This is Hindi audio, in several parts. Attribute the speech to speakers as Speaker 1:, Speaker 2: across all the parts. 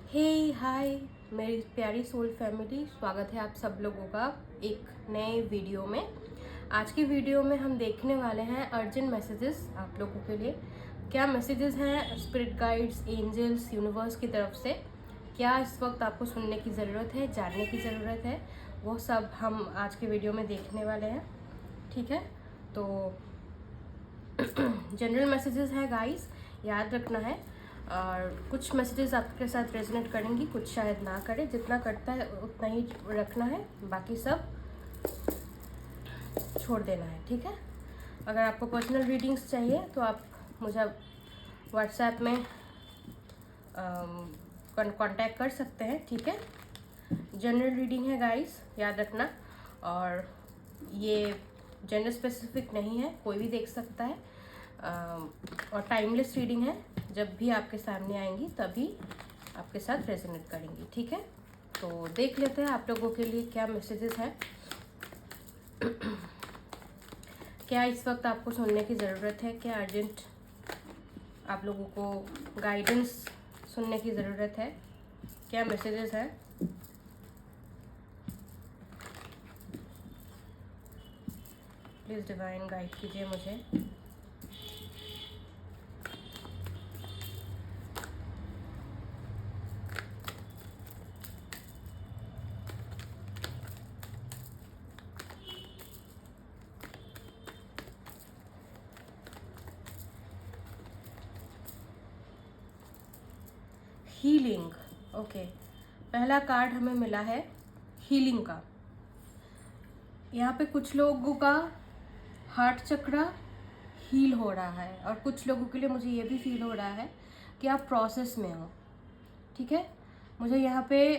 Speaker 1: हे हाय मेरी प्यारी सोल फैमिली, स्वागत है आप सब लोगों का एक नए वीडियो में। आज की वीडियो में हम देखने वाले हैं अर्जेंट मैसेजेस आप लोगों के लिए। क्या मैसेजेस हैं स्पिरिट गाइड्स, एंजल्स, यूनिवर्स की तरफ से, क्या इस वक्त आपको सुनने की ज़रूरत है, जानने की ज़रूरत है, वो सब हम आज के वीडियो में देखने वाले हैं। ठीक है, तो जनरल मैसेजेस हैं गाइस, याद रखना है। और कुछ मैसेजेस आपके साथ रेजोनेट करेंगी, कुछ शायद ना करे। जितना करता है उतना ही रखना है, बाकी सब छोड़ देना है। ठीक है, अगर आपको पर्सनल रीडिंग्स चाहिए तो आप मुझे व्हाट्सएप में कांटेक्ट कर सकते हैं। ठीक है, जनरल रीडिंग है गाइस, याद रखना। और ये जेंडर स्पेसिफिक नहीं है, कोई भी देख सकता है। और टाइमलेस रीडिंग है, जब भी आपके सामने आएंगी तभी आपके साथ रेजोनेट करेंगी। ठीक है, तो देख लेते हैं आप लोगों के लिए क्या मैसेजेस हैं। क्या इस वक्त आपको सुनने की ज़रूरत है, क्या अर्जेंट आप लोगों को गाइडेंस सुनने की ज़रूरत है, क्या मैसेजेस हैं। प्लीज़ डिवाइन गाइड कीजिए मुझे। Healing, okay. पहला कार्ड हमें मिला है हीलिंग का। यहाँ पे कुछ लोगों का हार्ट चक्रा हील हो रहा है, और कुछ लोगों के लिए मुझे ये भी फील हो रहा है कि आप प्रोसेस में हो। ठीक है, मुझे यहाँ पे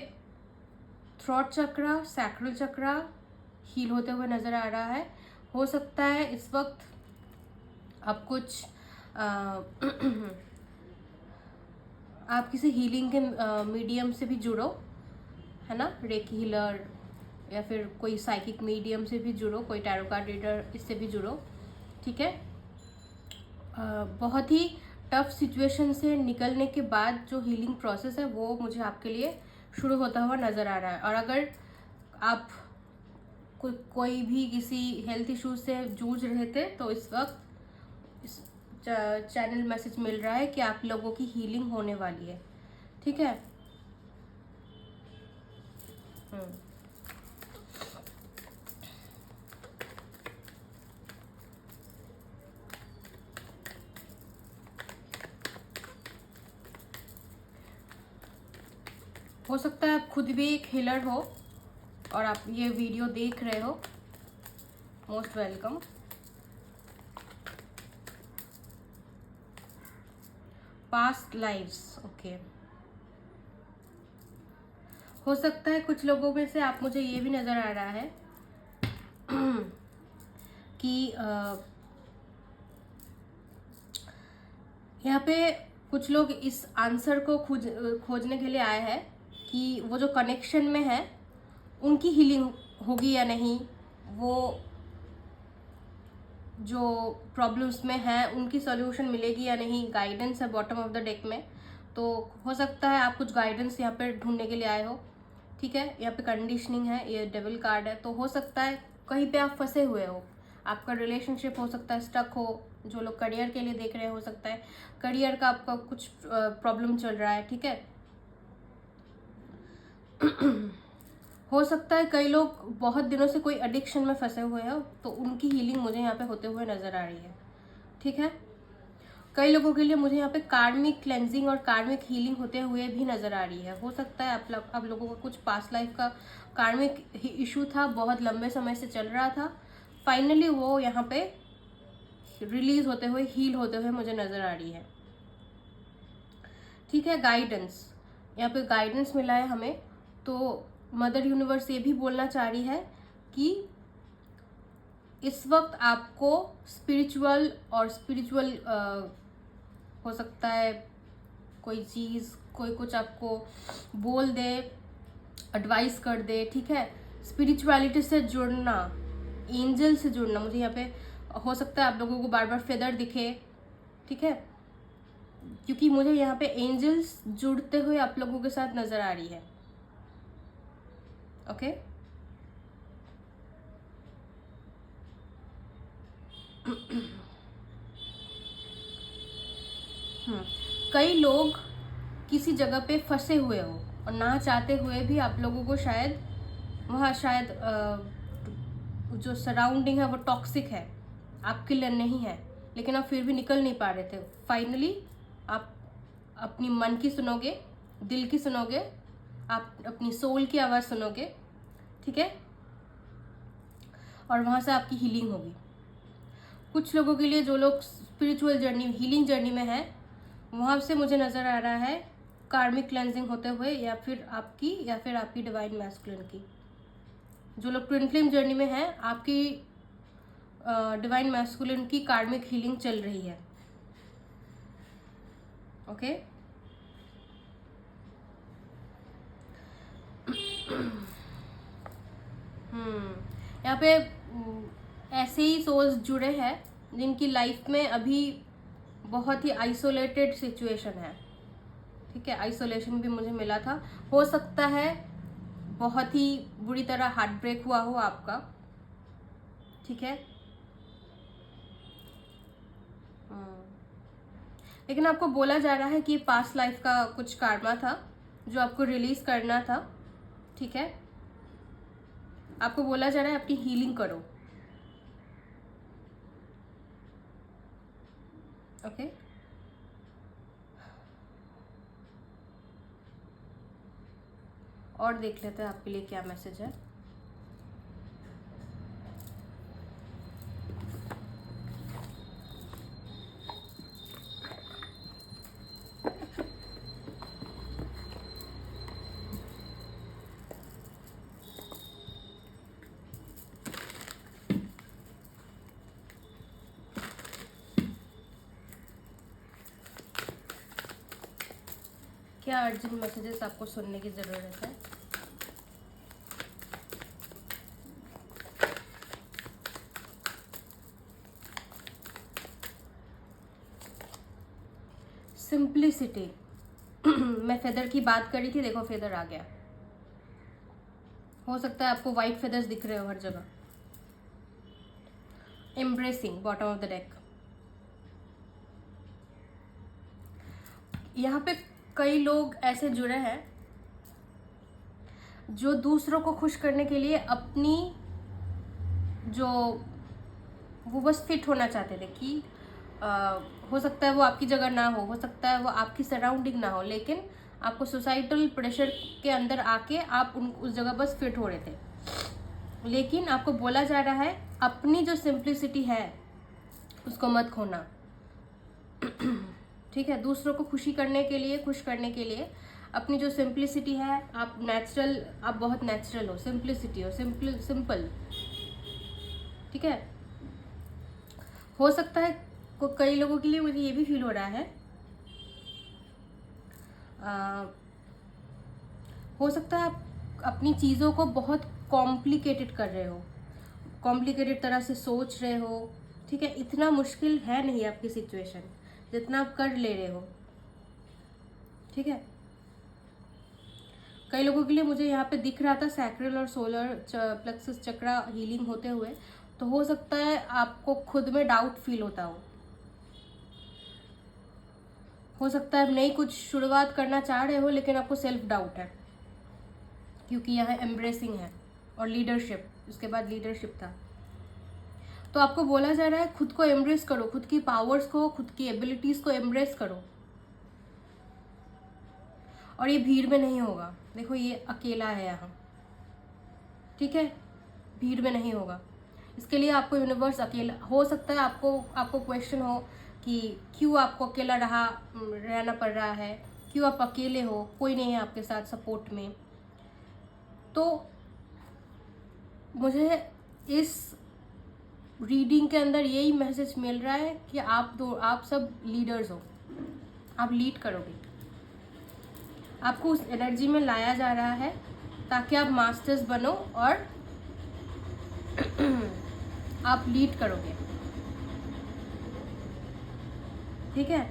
Speaker 1: थ्रोट चक्रा, सैक्रल चक्रा हील होते हुए नज़र आ रहा है। हो सकता है इस वक्त आप कुछ आप किसी हीलिंग के मीडियम से भी जुड़ो, है ना, रेकी हीलर या फिर कोई साइकिक मीडियम से भी जुड़ो, कोई टैरो कार्ड रीडर, इससे भी जुड़ो। ठीक है, बहुत ही टफ सिचुएशन से निकलने के बाद जो हीलिंग प्रोसेस है वो मुझे आपके लिए शुरू होता हुआ नज़र आ रहा है। और अगर आप कोई भी किसी हेल्थ इशू से जूझ रहे थे तो इस वक्त इस चैनल मैसेज मिल रहा है कि आप लोगों की हीलिंग होने वाली है। ठीक है, हो सकता है आप खुद भी एक हीलर हो और आप ये वीडियो देख रहे हो, most welcome. Past lives, okay. हो सकता है कुछ लोगों में से आप, मुझे ये भी नज़र आ रहा है कि यहाँ पे कुछ लोग इस आंसर को खोजने के लिए आए हैं कि वो जो कनेक्शन में है उनकी हीलिंग होगी या नहीं, वो जो प्रॉब्लम्स में है उनकी सॉल्यूशन मिलेगी या नहीं। गाइडेंस है बॉटम ऑफ द डेक में, तो हो सकता है आप कुछ गाइडेंस यहाँ पे ढूंढने के लिए आए हो। ठीक है, यहाँ पे कंडीशनिंग है, ये डेविल कार्ड है, तो हो सकता है कहीं पे आप फंसे हुए हो, आपका रिलेशनशिप हो सकता है स्टक हो। जो लोग करियर के लिए देख रहे हो सकता है करियर का आपका कुछ प्रॉब्लम चल रहा है। ठीक है, हो सकता है कई लोग बहुत दिनों से कोई एडिक्शन में फंसे हुए हो, तो उनकी हीलिंग मुझे यहाँ पे होते हुए नज़र आ रही है। ठीक है, कई लोगों के लिए मुझे यहाँ पे कार्मिक क्लेंजिंग और कार्मिक हीलिंग होते हुए भी नज़र आ रही है। हो सकता है आप लोगों का कुछ पास्ट लाइफ का कार्मिक इशू था, बहुत लंबे समय से चल रहा था, फाइनली वो यहाँ पे रिलीज होते हुए, हील होते हुए मुझे नज़र आ रही है। ठीक है, गाइडेंस, यहाँ पे गाइडेंस मिला है हमें, तो मदर यूनिवर्स ये भी बोलना चाह रही है कि इस वक्त आपको स्पिरिचुअल हो सकता है कोई चीज़, कोई कुछ आपको बोल दे, एडवाइस कर दे। ठीक है, स्पिरिचुअलिटी से जुड़ना, एंजल से जुड़ना, मुझे यहाँ पे हो सकता है आप लोगों को बार बार फेदर दिखे। ठीक है, क्योंकि मुझे यहाँ पे एंजल्स जुड़ते हुए आप लोगों के साथ नजर आ रही है। ओके कई लोग किसी जगह पे फंसे हुए हो और ना चाहते हुए भी आप लोगों को शायद वहाँ शायद जो सराउंडिंग है वो टॉक्सिक है, आपके लिए नहीं है, लेकिन आप फिर भी निकल नहीं पा रहे थे। फाइनली आप अपनी मन की सुनोगे, दिल की सुनोगे, आप अपनी सोल की आवाज़ सुनोगे, ठीक है, और वहाँ से आपकी हीलिंग होगी। कुछ लोगों के लिए जो लोग स्पिरिचुअल जर्नी, हीलिंग जर्नी में है, वहाँ से मुझे नज़र आ रहा है कार्मिक क्लेंजिंग होते हुए, या फिर आपकी डिवाइन मैस्कुलिन की। जो लोग ट्विन फ्लेम जर्नी में है, आपकी डिवाइन मैस्कुलिन की कार्मिक हीलिंग चल रही है। ओके यहाँ पे ऐसे ही सोल्स जुड़े हैं जिनकी लाइफ में अभी बहुत ही आइसोलेटेड सिचुएशन है, ठीक है। आइसोलेशन भी मुझे मिला था। हो सकता है बहुत ही बुरी तरह हार्ट ब्रेक हुआ हो आपका, ठीक है। लेकिन आपको बोला जा रहा है कि पास्ट लाइफ का कुछ कार्मा था जो आपको रिलीज करना था, ठीक है। आपको बोला जा रहा है अपनी हीलिंग करो। ओके और देख लेते हैं आपके लिए क्या मैसेज है। क्या अर्जेंट मैसेजेस आपको सुनने की ज़रूरत है? सिंप्लिसिटी मैं फेदर की बात करी थी, देखो फेदर आ गया। हो सकता है आपको वाइट फेदर्स दिख रहे हो हर जगह। Embracing, bottom of the deck. यहाँ पे कई लोग ऐसे जुड़े हैं जो दूसरों को खुश करने के लिए अपनी जो वो बस फिट होना चाहते थे कि हो सकता है वो आपकी जगह ना हो सकता है वो आपकी सराउंडिंग ना हो, लेकिन आपको सोसाइटल प्रेशर के अंदर आके आप उस जगह बस फिट हो रहे थे। लेकिन आपको बोला जा रहा है अपनी जो सिंप्लिसिटी है उसको मत खोना, ठीक है। दूसरों को खुश करने के लिए अपनी जो सिंप्लिसिटी है, आप नेचुरल, आप बहुत नेचुरल हो, सिंप्लिसिटी हो, सिंपल, ठीक है। हो सकता है कई लोगों के लिए मुझे ये भी फील हो रहा है हो सकता है आप अपनी चीज़ों को बहुत कॉम्प्लिकेटेड कर रहे हो, कॉम्प्लिकेटेड तरह से सोच रहे हो, ठीक है। इतना मुश्किल है नहीं आपकी सिचुएशन जितना आप कर ले रहे हो, ठीक है। कई लोगों के लिए मुझे यहाँ पे दिख रहा था सैक्रल और सोलर प्लेक्सस चक्रा हीलिंग होते हुए, तो हो सकता है आपको खुद में डाउट फील होता हो सकता है नई कुछ शुरुआत करना चाह रहे हो लेकिन आपको सेल्फ डाउट है, क्योंकि यहाँ एम्ब्रेसिंग है और लीडरशिप, उसके बाद लीडरशिप था। तो आपको बोला जा रहा है खुद को एम्ब्रेस करो, खुद की पावर्स को, खुद की एबिलिटीज को एम्ब्रेस करो, और ये भीड़ में नहीं होगा। देखो ये अकेला है यहाँ, ठीक है, भीड़ में नहीं होगा। इसके लिए आपको यूनिवर्स अकेला, हो सकता है आपको क्वेश्चन हो कि क्यों आपको अकेला रहना पड़ रहा है, क्यों आप अकेले हो, कोई नहीं है आपके साथ सपोर्ट में। तो मुझे इस रीडिंग के अंदर यही मैसेज मिल रहा है कि आप सब लीडर्स हो, आप लीड करोगे। आपको उस एनर्जी में लाया जा रहा है ताकि आप मास्टर्स बनो और आप लीड करोगे, ठीक है।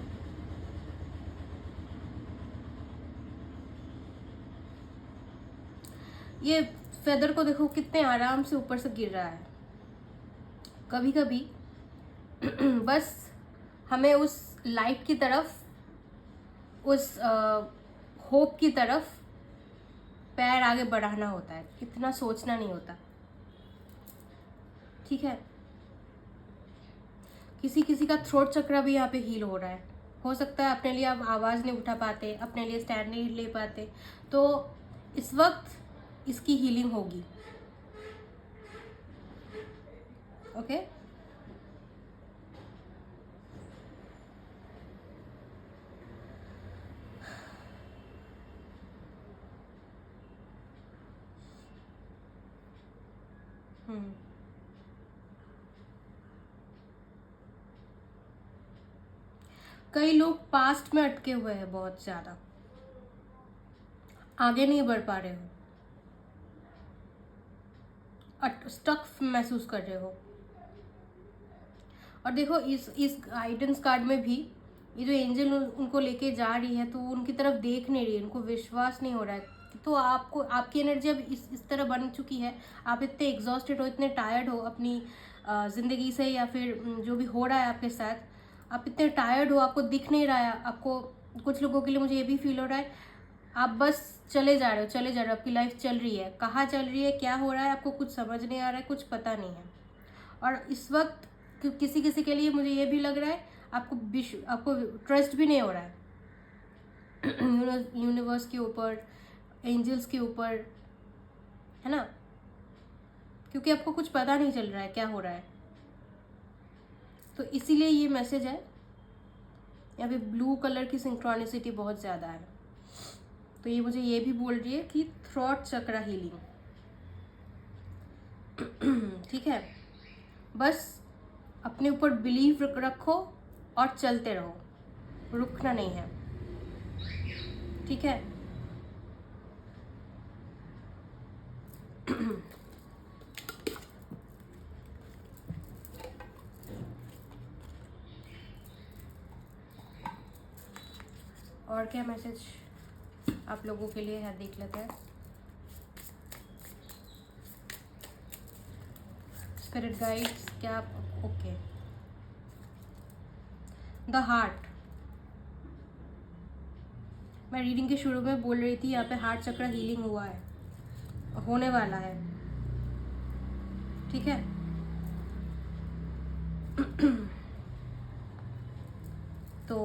Speaker 1: ये फेदर को देखो कितने आराम से ऊपर से गिर रहा है। कभी कभी बस हमें उस लाइट की तरफ, उस होप की तरफ पैर आगे बढ़ाना होता है, इतना सोचना नहीं होता। ठीक है, किसी किसी का थ्रोट चक्र भी यहाँ पे हील हो रहा है। हो सकता है अपने लिए आप आवाज़ नहीं उठा पाते, अपने लिए स्टैंड नहीं ले पाते, तो इस वक्त इसकी हीलिंग होगी। ओके, कई लोग पास्ट में अटके हुए हैं, बहुत ज़्यादा आगे नहीं बढ़ पा रहे हो, स्टक महसूस कर रहे हो। और देखो इस गाइडेंस कार्ड में भी ये जो एंजल उनको लेके जा रही है, तो उनकी तरफ देख नहीं रही है, उनको विश्वास नहीं हो रहा है। तो आपको, आपकी एनर्जी अब इस तरह बन चुकी है, आप इतने एग्जॉस्टेड हो, इतने टायर्ड हो अपनी ज़िंदगी से, या फिर जो भी हो रहा है आपके साथ, आप इतने टायर्ड हो, आपको दिख नहीं रहा है। आपको, कुछ लोगों के लिए मुझे ये भी फील हो रहा है, आप बस चले जा रहे हो, चले जा रहे हो, आपकी लाइफ चल रही है, कहाँ चल रही है, क्या हो रहा है, आपको कुछ समझ नहीं आ रहा है, कुछ पता नहीं है। और इस वक्त किसी किसी के लिए मुझे ये भी लग रहा है, आपको ट्रस्ट भी नहीं हो रहा है यूनिवर्स के ऊपर, एंजल्स के ऊपर, है ना, क्योंकि आपको कुछ पता नहीं चल रहा है क्या हो रहा है। तो इसीलिए ये मैसेज है, यहाँ पे ब्लू कलर की सिंक्रोनिसिटी बहुत ज़्यादा है। तो ये मुझे ये भी बोल रही है कि थ्रॉट चक्र हीलिंग। ठीक है, बस अपने ऊपर बिलीव रखो और चलते रहो, रुकना नहीं है। ठीक है, और क्या मैसेज आप लोगों के लिए है, देख लेते हैं। स्पिरिट गाइड्स क्या? Okay, the heart. मैं रीडिंग के शुरू में बोल रही थी यहाँ पे हार्ट चक्र हीलिंग हुआ है, होने वाला है। ठीक है, तो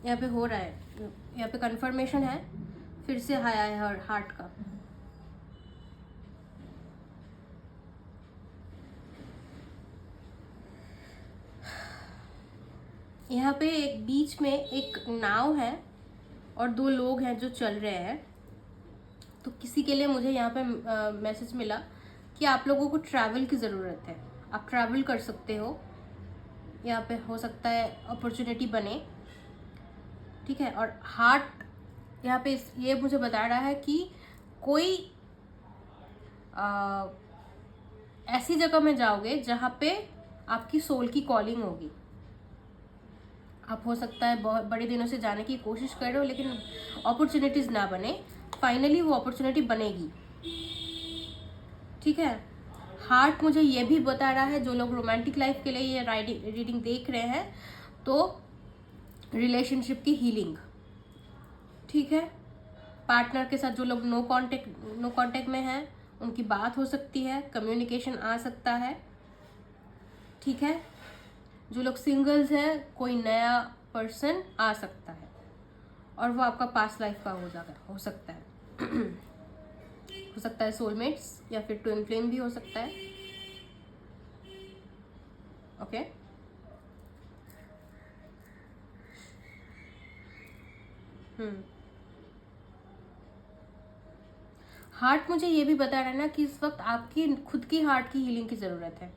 Speaker 1: यहाँ पे हो रहा है, यहाँ पे कंफर्मेशन है, फिर से आया है हार्ट का। यहाँ पे एक बीच में एक नाव है और दो लोग हैं जो चल रहे हैं। तो किसी के लिए मुझे यहाँ पे मैसेज मिला कि आप लोगों को ट्रैवल की ज़रूरत है, आप ट्रैवल कर सकते हो, यहाँ पे हो सकता है अपॉर्चुनिटी बने। ठीक है, और हार्ट यहाँ पे ये मुझे बता रहा है कि कोई ऐसी जगह में जाओगे जहाँ पे आपकी सोल की कॉलिंग होगी। आप हो सकता है बहुत बड़े दिनों से जाने की कोशिश कर रहे हो, लेकिन अपॉर्चुनिटीज़ ना बने, फाइनली वो अपॉर्चुनिटी बनेगी। ठीक है, हार्ट मुझे ये भी बता रहा है, जो लोग रोमांटिक लाइफ के लिए ये रीडिंग देख रहे हैं, तो रिलेशनशिप की हीलिंग। ठीक है, पार्टनर के साथ जो लोग नो कांटेक्ट में हैं, उनकी बात हो सकती है, कम्युनिकेशन आ सकता है। ठीक है, जो लोग सिंगल्स हैं, कोई नया पर्सन आ सकता है, और वो आपका पास्ट लाइफ का हो सकता है हो सकता है सोलमेट्स, या फिर ट्विन फ्लेम भी हो सकता है। ओके, हार्ट मुझे ये भी बता रहा है ना कि इस वक्त आपकी खुद की हार्ट की हीलिंग की ज़रूरत है।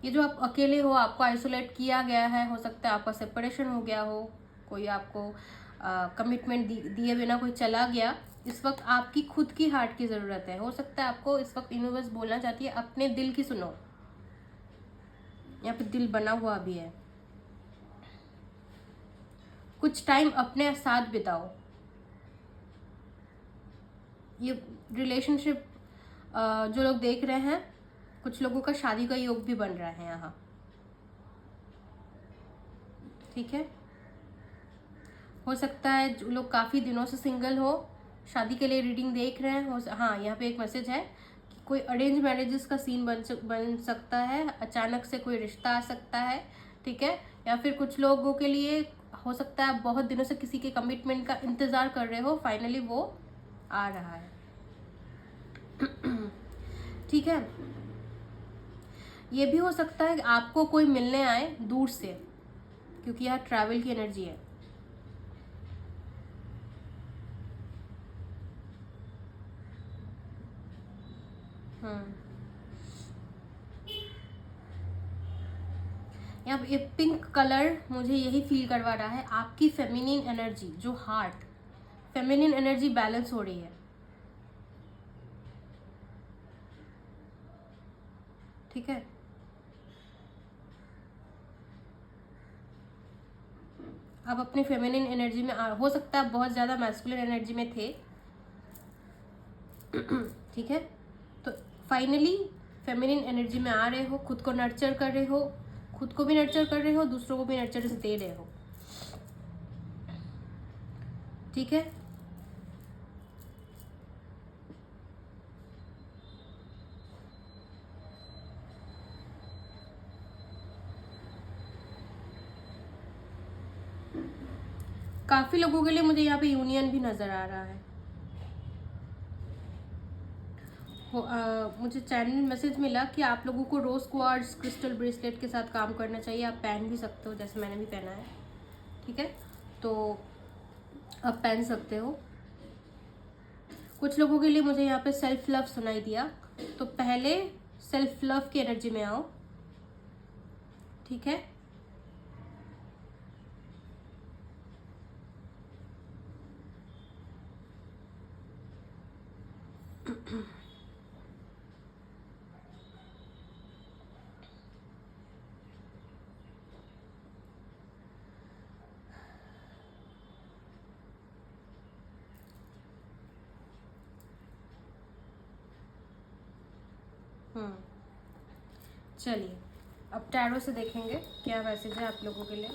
Speaker 1: ये जो आप अकेले हो, आपको आइसोलेट किया गया है, हो सकता है आपका सेपरेशन हो गया हो, कोई आपको कमिटमेंट दिए बिना कोई चला गया, इस वक्त आपकी खुद की हार्ट की ज़रूरत है। हो सकता है आपको इस वक्त यूनिवर्स बोलना चाहती है अपने दिल की सुनो। यहाँ पे दिल बना हुआ भी है, कुछ टाइम अपने साथ बिताओ। ये रिलेशनशिप जो लोग देख रहे हैं, कुछ लोगों का शादी का योग भी बन रहा है यहाँ, ठीक है। हो सकता है जो लोग काफ़ी दिनों से सिंगल हो, शादी के लिए रीडिंग देख रहे हैं। हाँ, यहाँ पे एक मैसेज है कि कोई अरेंज मैरिजेस का सीन बन सकता है, अचानक से कोई रिश्ता आ सकता है, ठीक है। या फिर कुछ लोगों के लिए हो सकता है बहुत दिनों से किसी के कमिटमेंट का इंतज़ार कर रहे हो, फाइनली वो आ रहा है, ठीक है। ये भी हो सकता है कि आपको कोई मिलने आए दूर से, क्योंकि यहाँ ट्रैवल की एनर्जी है। यहाँ ये पिंक कलर मुझे यही फील करवा रहा है, आपकी फेमिनिन एनर्जी, जो हार्ट, फेमिनिन एनर्जी बैलेंस हो रही है, ठीक है। आप अपनी फेमिनिन एनर्जी में हो सकता है आप बहुत ज़्यादा मैस्कुलिन एनर्जी में थे, ठीक है। तो फाइनली फेमिनिन एनर्जी में आ रहे हो, खुद को नर्चर कर रहे हो, खुद को भी नर्चर कर रहे हो, दूसरों को भी नर्चर दे रहे हो, ठीक है। काफी लोगों के लिए मुझे यहाँ पे यूनियन भी नजर आ रहा है। मुझे चैनल मैसेज मिला कि आप लोगों को रोज क्वार्ट्ज क्रिस्टल ब्रेसलेट के साथ काम करना चाहिए। आप पहन भी सकते हो, जैसे मैंने भी पहना है, ठीक है। तो आप पहन सकते हो। कुछ लोगों के लिए मुझे यहाँ पे सेल्फ लव सुनाई दिया, तो पहले सेल्फ लव की एनर्जी में आओ, ठीक है। चलिए अब टैरो से देखेंगे क्या मैसेज है आप लोगों के लिए।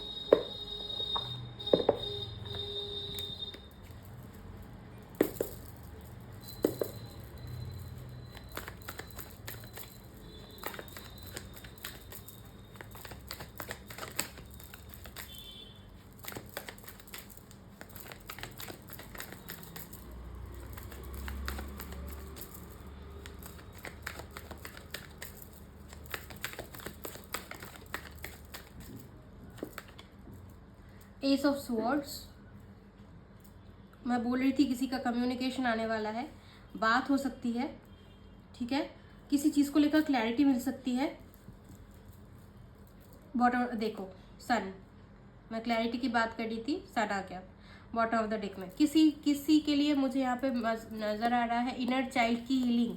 Speaker 1: एस ऑफ स्वॉर्ड्स, मैं बोल रही थी किसी का कम्युनिकेशन आने वाला है, बात हो सकती है, ठीक है। किसी चीज़ को लेकर क्लैरिटी मिल सकती है। बॉटम देखो, सन, मैं क्लैरिटी की बात कर रही थी, सन आ गया बॉटम ऑफ द डेक में। किसी के लिए मुझे यहाँ पे नज़र आ रहा है इनर चाइल्ड की हीलिंग,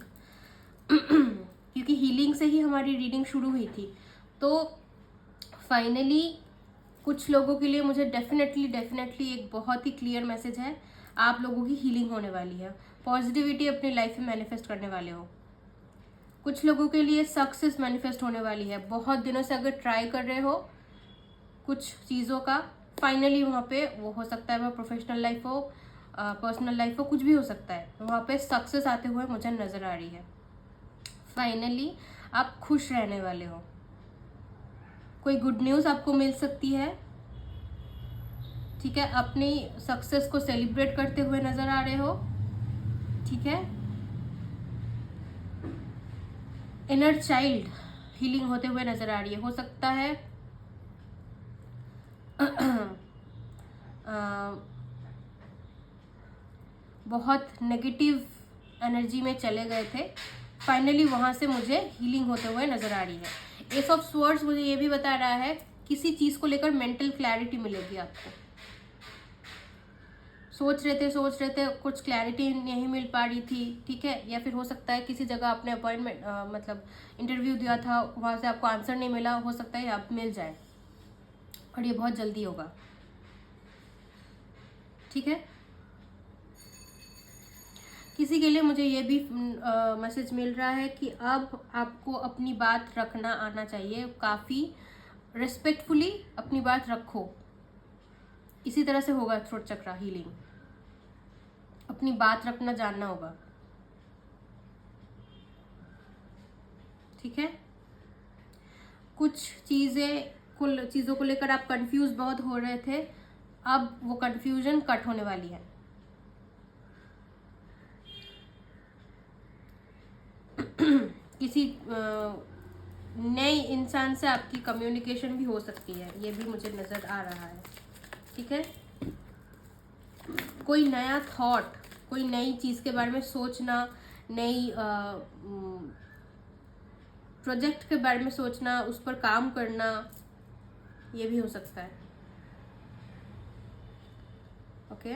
Speaker 1: क्योंकि हीलिंग से ही हमारी रीडिंग शुरू हुई थी। तो फाइनली कुछ लोगों के लिए मुझे डेफिनेटली एक बहुत ही क्लियर मैसेज है, आप लोगों की हीलिंग होने वाली है। पॉजिटिविटी अपनी लाइफ में मैनिफेस्ट करने वाले हो। कुछ लोगों के लिए सक्सेस मैनिफेस्ट होने वाली है। बहुत दिनों से अगर ट्राई कर रहे हो कुछ चीज़ों का, फाइनली वहाँ पे वो हो सकता है, वह प्रोफेशनल लाइफ हो, पर्सनल लाइफ हो, कुछ भी हो सकता है, वहाँ पे सक्सेस आते हुए मुझे नज़र आ रही है। फाइनली आप खुश रहने वाले हो। कोई गुड न्यूज़ आपको मिल सकती है, ठीक है। अपनी सक्सेस को सेलिब्रेट करते हुए नजर आ रहे हो, ठीक है। इनर चाइल्ड हीलिंग होते हुए नजर आ रही है। हो सकता है बहुत नेगेटिव एनर्जी में चले गए थे, फाइनली वहां से मुझे हीलिंग होते हुए नजर आ रही है। एस ऑफ स्वॉर्ड्स मुझे ये भी बता रहा है किसी चीज को लेकर मेंटल क्लैरिटी मिलेगी आपको। सोच रहे थे कुछ क्लैरिटी नहीं मिल पा रही थी, ठीक है। या फिर हो सकता है किसी जगह आपने अपॉइंटमेंट मतलब इंटरव्यू दिया था, वहां से आपको आंसर नहीं मिला, हो सकता है आप मिल जाए, और ये बहुत जल्दी होगा, ठीक है। किसी के लिए मुझे ये भी मैसेज मिल रहा है कि अब आपको अपनी बात रखना आना चाहिए, काफ़ी रिस्पेक्टफुली अपनी बात रखो। इसी तरह से होगा थ्रोट चक्रा हीलिंग, अपनी बात रखना जानना होगा, ठीक है। कुछ चीज़ों को लेकर आप कंफ्यूज बहुत हो रहे थे, अब वो कंफ्यूजन कट होने वाली है। किसी नए इंसान से आपकी कम्युनिकेशन भी हो सकती है, ये भी मुझे नज़र आ रहा है, ठीक है। कोई नया थॉट, कोई नई चीज़ के बारे में सोचना, नई प्रोजेक्ट के बारे में सोचना, उस पर काम करना, ये भी हो सकता है, ओके।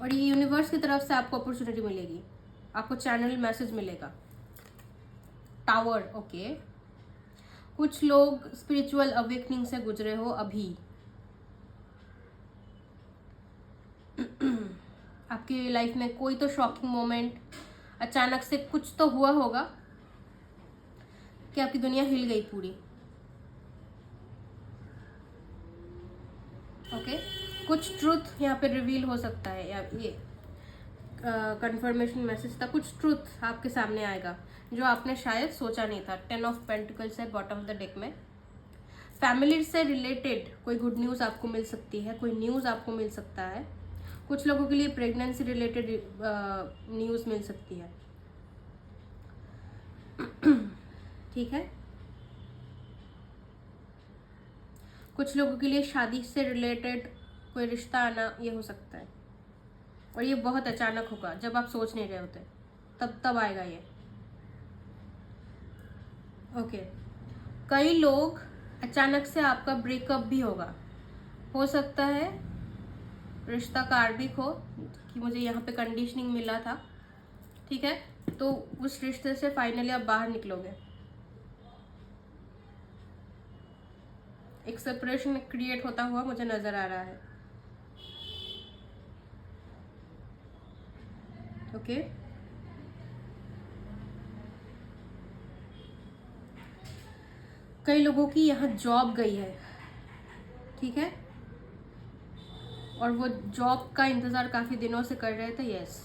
Speaker 1: और ये यूनिवर्स की तरफ से आपको अपॉर्चुनिटी मिलेगी, आपको चैनल मैसेज मिलेगा। Tower, okay. कुछ लोग स्पिरिचुअल अवेकनिंग से गुजरे हो अभी, आपकी लाइफ में कोई तो शॉकिंग मोमेंट, अचानक से कुछ तो हुआ होगा कि आपकी दुनिया हिल गई पूरी, ओके। कुछ ट्रुथ यहाँ पे रिवील हो सकता है, या ये कंफर्मेशन मैसेज था, कुछ ट्रुथ आपके सामने आएगा जो आपने शायद सोचा नहीं था। 10 ऑफ पेंटिकल्स है बॉटम ऑफ द डेक में। फैमिली से रिलेटेड कोई गुड न्यूज़ आपको मिल सकती है, कोई न्यूज़ आपको मिल सकता है। कुछ लोगों के लिए प्रेगनेंसी रिलेटेड न्यूज़ मिल सकती है, ठीक है। कुछ लोगों के लिए शादी से रिलेटेड कोई रिश्ता आना, ये हो सकता है, और ये बहुत अचानक होगा, जब आप सोच नहीं रहे होते तब आएगा ये, ओके। कई लोग अचानक से आपका ब्रेकअप भी होगा, हो सकता है रिश्ता कार्मिक हो, कि मुझे यहाँ पे कंडीशनिंग मिला था, ठीक है। तो उस रिश्ते से फाइनली आप बाहर निकलोगे, एक सेपरेशन क्रिएट होता हुआ मुझे नजर आ रहा है, ओके। कई लोगों की यहाँ जॉब गई है, ठीक है, और वो जॉब का इंतज़ार काफ़ी दिनों से कर रहे थे, यस,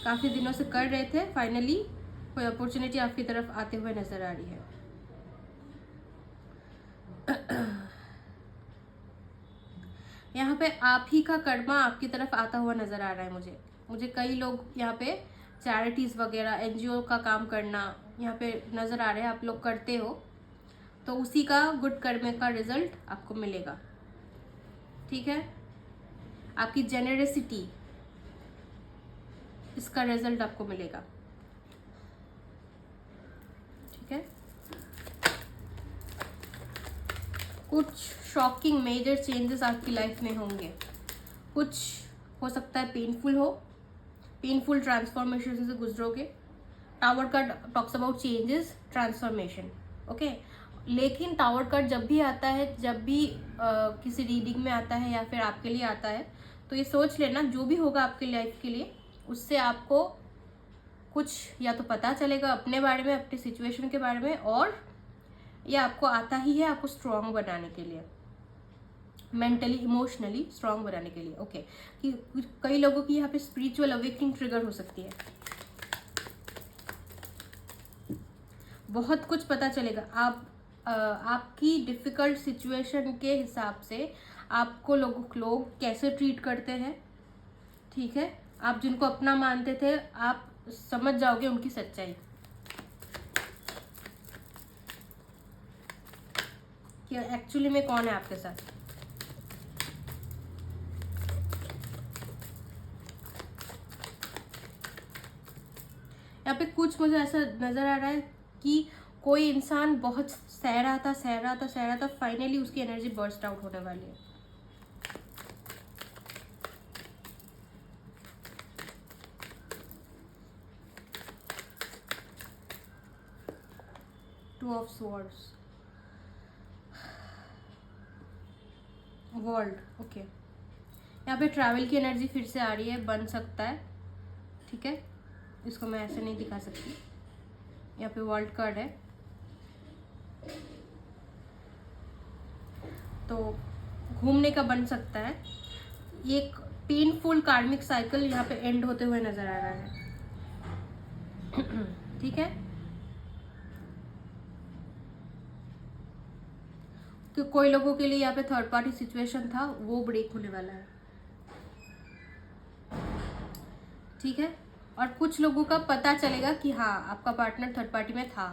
Speaker 1: काफ़ी दिनों से कर रहे थे, फाइनली कोई अपॉर्चुनिटी आपकी तरफ आते हुए नज़र आ रही है। यहाँ पे आप ही का कर्मा आपकी तरफ आता हुआ नज़र आ रहा है मुझे कई लोग यहाँ पे चैरिटीज़ वगैरह, एनजीओ का काम करना यहाँ पे नज़र आ रहे हैं, आप लोग करते हो, तो उसी का गुड कर्मे का रिजल्ट आपको मिलेगा, ठीक है। आपकी जेनरसिटी, इसका रिजल्ट आपको मिलेगा, ठीक है। कुछ शॉकिंग मेजर चेंजेस आपकी लाइफ में होंगे, कुछ हो सकता है पेनफुल ट्रांसफॉर्मेशन से गुजरोगे। Tower card talks about changes, transformation, okay. लेकिन टावर कार्ड जब भी आता है, जब भी किसी रीडिंग में आता है या फिर आपके लिए आता है, तो ये सोच लेना जो भी होगा आपके लाइफ के लिए, उससे आपको कुछ या तो पता चलेगा अपने बारे में, अपने सिचुएशन के बारे में, और ये आपको आता ही है आपको स्ट्रांग बनाने के लिए, मेंटली इमोशनली स्ट्रांग बनाने के लिए, ओके। कि कई लोगों की यहाँ पे स्पिरिचुअल अवेकनिंग ट्रिगर हो सकती है, बहुत कुछ पता चलेगा। आपकी डिफ़िकल्ट सिचुएशन के हिसाब से आपको लोग कैसे ट्रीट करते हैं, ठीक है। आप जिनको अपना मानते थे, आप समझ जाओगे उनकी सच्चाई, कि एक्चुअली में कौन है आपके साथ। यहाँ पे कुछ मुझे ऐसा नज़र आ रहा है कि कोई इंसान बहुत सह रहा था, फाइनली उसकी एनर्जी बर्स्ट आउट होने वाली है। Two of swords, world, okay. यहाँ पे ट्रैवल की एनर्जी फिर से आ रही है, बन सकता है, ठीक है। इसको मैं ऐसे नहीं दिखा सकती। यहाँ पे वर्ल्ड कार्ड है, तो घूमने का बन सकता है। एक पेनफुल कार्मिक साइकिल यहाँ पे एंड होते हुए नजर आ रहा है, ठीक है। तो कोई लोगों के लिए यहाँ पे थर्ड पार्टी सिचुएशन था, वो ब्रेक होने वाला है, ठीक है। और कुछ लोगों का पता चलेगा कि हाँ आपका पार्टनर थर्ड पार्टी में था।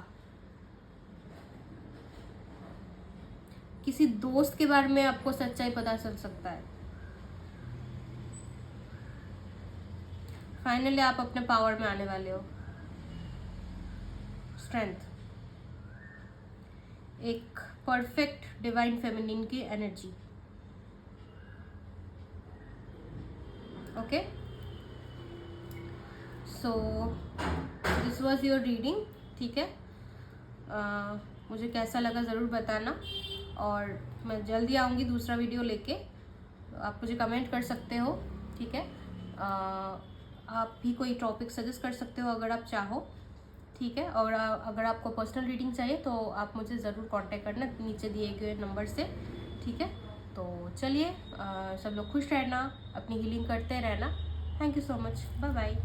Speaker 1: किसी दोस्त के बारे में आपको सच्चाई पता चल सकता है। फाइनली आप अपने पावर में आने वाले हो। स्ट्रेंथ, एक परफेक्ट डिवाइन फेमिनिन की energy, okay. So this was your reading, ठीक है। मुझे कैसा लगा ज़रूर बताना, और मैं जल्दी आऊँगी दूसरा वीडियो लेके। आप मुझे कमेंट कर सकते हो, ठीक है। आप भी कोई टॉपिक सजेस्ट कर सकते हो अगर आप चाहो, ठीक है। और अगर आपको पर्सनल रीडिंग चाहिए तो आप मुझे ज़रूर कांटेक्ट करना नीचे दिए गए नंबर से, ठीक है। तो चलिए, सब लोग खुश रहना, अपनी हीलिंग करते रहना। Thank you so much, bye bye.